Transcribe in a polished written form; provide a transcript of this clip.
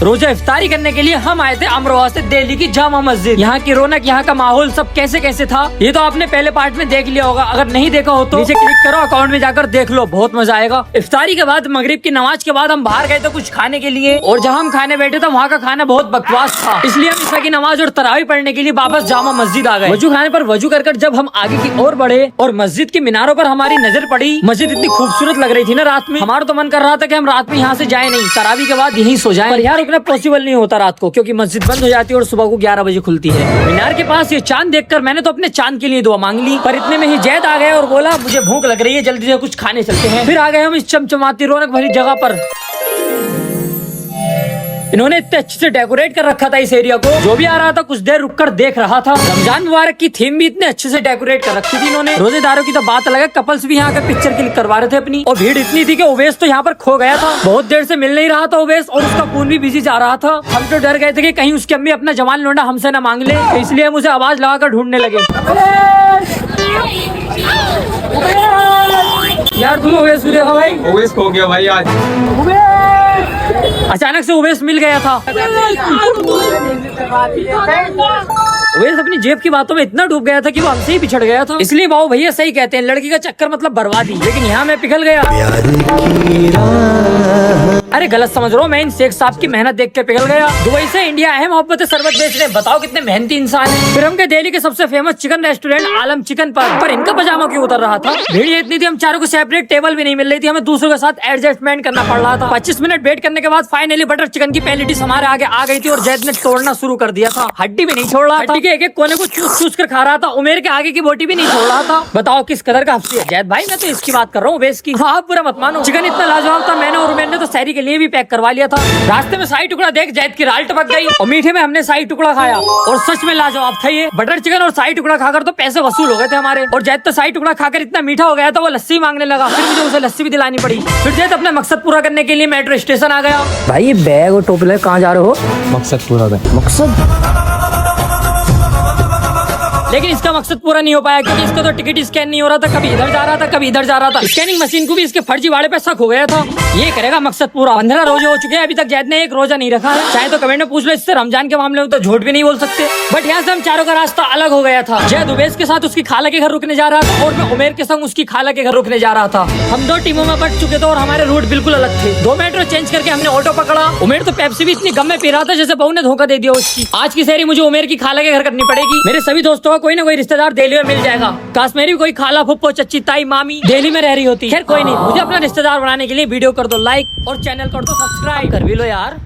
रोजा इफ्तारी करने के लिए हम आए थे अमरोहा से दिल्ली की जामा मस्जिद। यहाँ की रौनक, यहाँ का माहौल सब कैसे कैसे था ये तो आपने पहले पार्ट में देख लिया होगा। अगर नहीं देखा हो तो नीचे क्लिक करो, अकाउंट में जाकर देख लो, बहुत मजा आएगा। इफ्तारी के बाद मगरिब की नमाज के बाद हम बाहर गए थे कुछ खाने के लिए, और जहाँ हम खाने बैठे थे वहाँ का खाना बहुत बकवास था, इसलिए हम ईशा की नमाज और तरावी पढ़ने के लिए वापस जामा मस्जिद आ गए। वजू खाने पर वजू कर जब हम आगे की ओर बढ़े और मस्जिद की मीनारों पर हमारी नजर पड़ी, मस्जिद इतनी खूबसूरत लग रही थी ना रात में, हमारा तो मन कर रहा था कि हम रात में यहाँ से जाए नहीं, तरावी के बाद यहीं सो जाएं। पर यार रुकना पॉसिबल नहीं होता रात को, क्योंकि मस्जिद बंद हो जाती है और सुबह को 11 बजे खुलती है। मीनार के पास ये चांद देखकर मैंने तो अपने चांद के लिए दुआ मांग ली, पर इतने में ही जैद आ गया और बोला मुझे भूख लग रही है, जल्दी से कुछ खाने चलते हैं। फिर आ गए हम इस चमचमाती रौनक भरी जगह पर। इन्होंने इतने अच्छे से डेकोरेट कर रखा था इस एरिया को, जो भी आ रहा था कुछ देर रुककर देख रहा था। रमजान मुबारक की थीम भी इतने अच्छे से डेकोरेट कर रखी थी इन्होंने। रोजेदारों की तो बात अलग है, कपल्स भी यहाँ आकर पिक्चर क्लिक करवा रहे थे अपनी, और भीड़ इतनी थी कि उवैस तो यहाँ पर खो गया था। बहुत देर से मिल नहीं रहा था उवैस, और उसका फोन भी बिजी जा रहा था। हम तो डर गए थे कि कहीं उसकी अम्मी अपना जवान लौंडा हमसे न मांग ले, इसलिए हम उसे आवाज लगाकर ढूंढने लगे। यार तुम उवैस भाई? उवैस खो गया भाई आज। अचानक से उवैस मिल गया था। उवैस अपनी जेब की बातों में इतना डूब गया था कि वो हमसे ही पिछड़ गया था। इसलिए बाबू भैया सही कहते हैं, लड़की का चक्कर मतलब बर्बादी। लेकिन यहाँ मैं पिघल गया। अरे गलत समझ रहा हूँ, मैं इन शेख साहब की मेहनत देख के पिघल गया। दुबई से इंडिया है मोहब्बत शरबत बेच रहे, बताओ कितने मेहनती इंसान है। फिर हम गए दिल्ली के सबसे फेमस चिकन रेस्टोरेंट आलम चिकन पर इनका पजामा क्यों उतर रहा था? भीड़ इतनी थी, हम चारों को सेपरेट टेबल भी नहीं मिल रही थी, हमें दूसरों के साथ एडजस्टमेंट करना पड़ रहा था। 25 मिनट वेट करने के बाद फाइनली बटर चिकन की पहली डिश हमारे आगे आ गई थी, और जैद ने तोड़ना शुरू कर दिया था। हड्डी भी नहीं छोड़ रहा था, हड्डी के एक एक कोने को चूस कर खा रहा था। उमेर के आगे की बोटी भी नहीं छोड़ रहा था। बताओ किस कदर का हफ्सी है जैद भाई, मैं तो इसकी बात कर रहा हूँ, बेस की। हाँ पूरा मत मानो, चिकन इतना लाजवाब था, मैंने और उमेर ने तो सहरी के लिए भी पैक करवा लिया था। रास्ते में शाही टुकड़ा देख जैद की राल टपक गई, और मीठे में हमने शाही टुकड़ा खाया, और सच में लाजवाब था ये। बटर चिकन और शाही टुकड़ा खाकर तो पैसे वसूल हो गए थे हमारे, और जैद तो शाही टुकड़ा खाकर इतना मीठा हो गया था वो लस्सी मांगने लगा। फिर मुझे उसे लस्सी भी दिलानी पड़ी। फिर जैद अपना मकसद पूरा करने के लिए मेट्रो स्टेशन आ गया। भाई ये बैग और टोपी लेकर कहाँ जा रहे हो? मकसद पूरा है। मकसद? लेकिन इसका मकसद पूरा नहीं हो पाया, क्योंकि इसका तो टिकट स्कैन नहीं हो रहा था, कभी इधर जा रहा था कभी इधर जा रहा था। स्कैनिंग मशीन को भी इसके फर्जी वाड़े पे शक हो गया था। ये करेगा मकसद पूरा। 15 रोजे हो चुके हैं, अभी तक जैद ने एक रोजा नहीं रखा है। चाहे तो कमेंट में पूछ लो इससे, रमजान के मामले में तो झूठ भी नहीं बोल सकते। बट यहाँ से हम चारों का रास्ता अलग हो गया था। जैद उवैस के साथ उसकी खाला के घर रुकने जा रहा था, और मैं उमेर के संग उसकी खाला के घर रुकने जा रहा था। हम दो टीमों में बट चुके थे, और हमारे रूट बिल्कुल अलग थे। 2 मेट्रो चेंज करके हमने ऑटो पकड़ा। उमेर तो पेप्सी भी इतनी गम में पी रहा था जैसे बहू ने धोखा दे दिया उसकी। आज की सेरी मुझे उमेर की खाला के घर करनी पड़ेगी। मेरे सभी दोस्तों का कोई ना कोई रिश्तेदार दिल्ली में मिल जाएगा। काश मेरी भी कोई खाला फुप्पो चच्ची ताई मामी दिल्ली में रह रही होती। खैर कोई नहीं, मुझे अपना रिश्तेदार बनाने के लिए वीडियो कर दो लाइक, और चैनल कर दो सब्सक्राइब। कर भी लो यार।